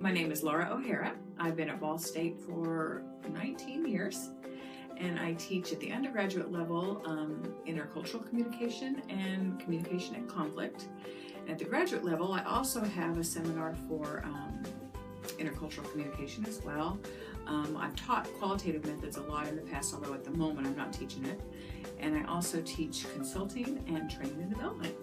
My name is Laura O'Hara. I've been at Ball State for 19 years, and I teach at the undergraduate level intercultural communication and communication and conflict. And at the graduate level, I also have a seminar for intercultural communication as well. I've taught qualitative methods a lot in the past, although at the moment I'm not teaching it. And I also teach consulting and training and development.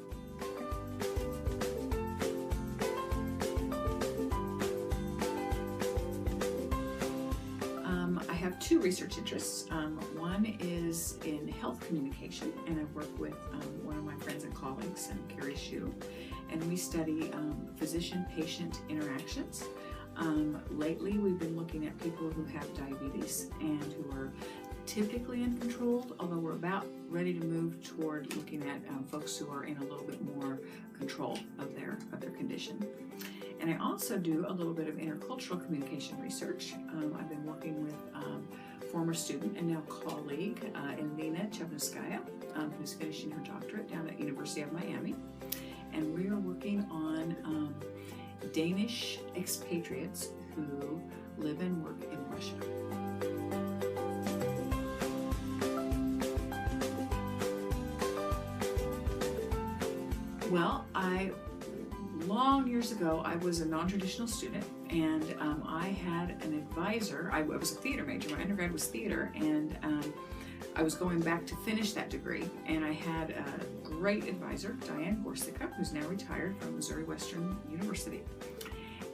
I have two research interests. One is in health communication, and I work with one of my friends and colleagues, Carrie Hsu, and we study physician-patient interactions. Lately, we've been looking at people who have diabetes and who are typically uncontrolled, although we're about ready to move toward looking at folks who are in a little bit more control of their condition. And I also do a little bit of intercultural communication research. I've been working with former student and now colleague, Elena Chevneskaya, who's finishing her doctorate down at University of Miami. And we are working on Danish expatriates who live and work in Russia. Well, long years ago, I was a non-traditional student, and I had an advisor. I was a theater major. My undergrad was theater, and I was going back to finish that degree, and I had a great advisor, Diane Gorsica, who's now retired from Missouri Western University.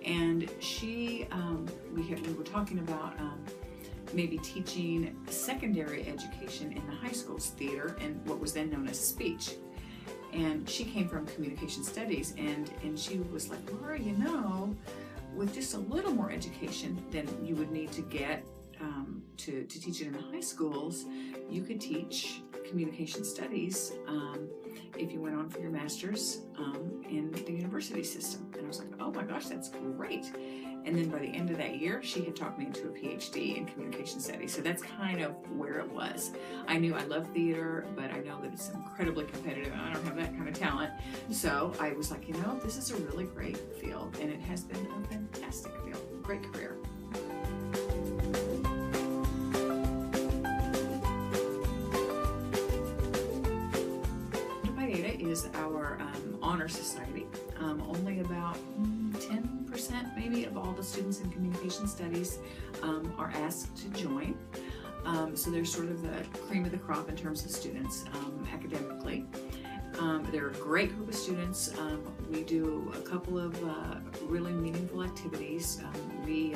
And she, we were talking about maybe teaching secondary education in the high school's theater and what was then known as speech. And she came from communication studies, and she was like, Laura, you know, with just a little more education than you would need to get to teach it in the high schools, you could teach communication studies if you went on for your master's in the university system. And I was like, oh my gosh, that's great. And then by the end of that year, she had talked me into a PhD in communication studies. So that's kind of where it was. I knew I love theater, but I know that it's incredibly competitive and I don't have that kind of talent. So I was like, you know, this is a really great field, and it has been a fantastic field, great career. Is our honor society. Only about 10% maybe of all the students in communication studies are asked to join. So they're sort of the cream of the crop in terms of students academically. They're a great group of students. We do a couple of really meaningful activities. We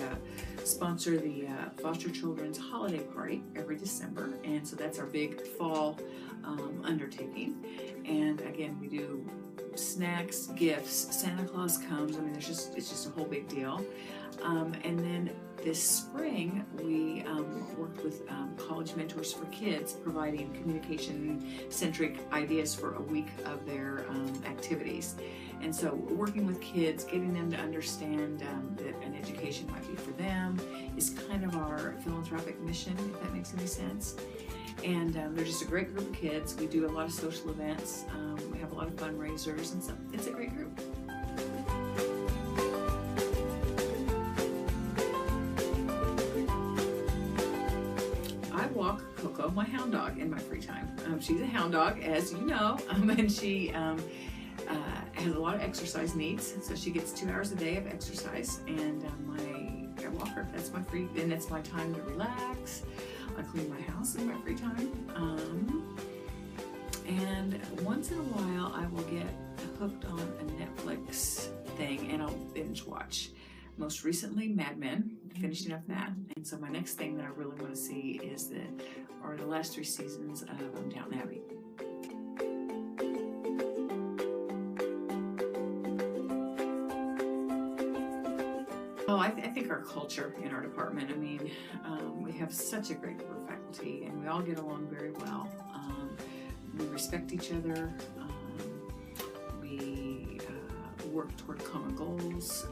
sponsor the Foster Children's Holiday Party every December, and so that's our big fall undertaking. And again, we do snacks, gifts, Santa Claus comes. I mean, it's just a whole big deal. And then this spring, we worked with College Mentors for Kids, providing communication-centric ideas for a week of their activities. And so working with kids, getting them to understand that an education might be for them is kind of our philanthropic mission, if that makes any sense. And they're just a great group of kids. We do a lot of social events. We have a lot of fundraisers, and so it's a great group. I walk Coco, my hound dog, in my free time. She's a hound dog, as you know, and she has a lot of exercise needs, so she gets 2 hours a day of exercise, and I walk her. That's my free, and that's my time to relax. I clean my house in my free time, and once in a while I will get hooked on a Netflix thing and I'll binge watch. Most recently, Mad Men, finishing up that, and so my next thing that I really want to see is the last 3 seasons of Downton Abbey. Oh, I think our culture in our department, I mean, we have such a great group of faculty, and we all get along very well. We respect each other. We work toward common goals.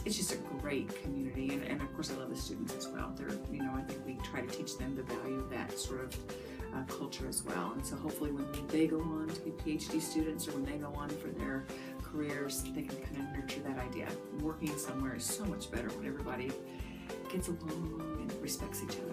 It's just a great community, and of course I love the students as well. They're, you know, I think we try to teach them the value of that sort of culture as well. And so hopefully when they go on to be PhD students, or when they go on for their careers, they can kind of nurture that idea. Working somewhere is so much better when everybody gets along and respects each other.